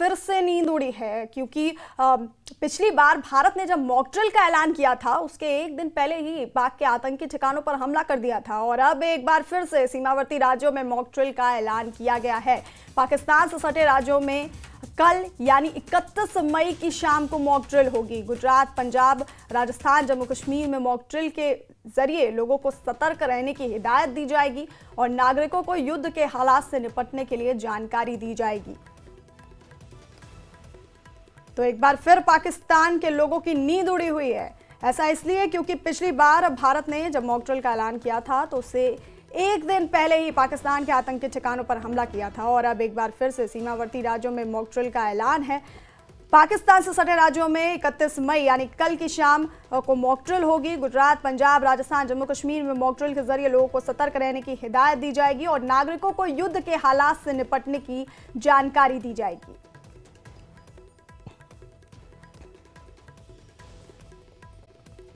फिर से नींद उड़ी है, क्योंकि पिछली बार भारत ने जब मॉक ड्रिल का ऐलान किया था उसके एक दिन पहले ही पाक के आतंकी ठिकानों पर हमला कर दिया था और अब एक बार फिर से सीमावर्ती राज्यों में मॉक ड्रिल का ऐलान किया गया है। पाकिस्तान से सटे राज्यों में कल यानी 31 मई की शाम को मॉक ड्रिल होगी। गुजरात, पंजाब, राजस्थान, जम्मू कश्मीर में मॉक ड्रिल के जरिए लोगों को सतर्क रहने की हिदायत दी जाएगी और नागरिकों को युद्ध के हालात से निपटने के लिए जानकारी दी जाएगी। तो एक बार फिर पाकिस्तान के लोगों की नींद उड़ी हुई है। ऐसा इसलिए क्योंकि पिछली बार भारत ने जब मॉक ड्रिल का ऐलान किया था तो उससे एक दिन पहले ही पाकिस्तान के आतंकी ठिकानों पर हमला किया था और अब एक बार फिर से सीमावर्ती राज्यों में मॉक ड्रिल का ऐलान है। पाकिस्तान से सटे राज्यों में 31 मई यानी कल की शाम को मॉक ड्रिल होगी। गुजरात, पंजाब, राजस्थान, जम्मू कश्मीर में मॉक ड्रिल के जरिए लोगों को सतर्क रहने की हिदायत दी जाएगी और नागरिकों को युद्ध के हालात से निपटने की जानकारी दी जाएगी।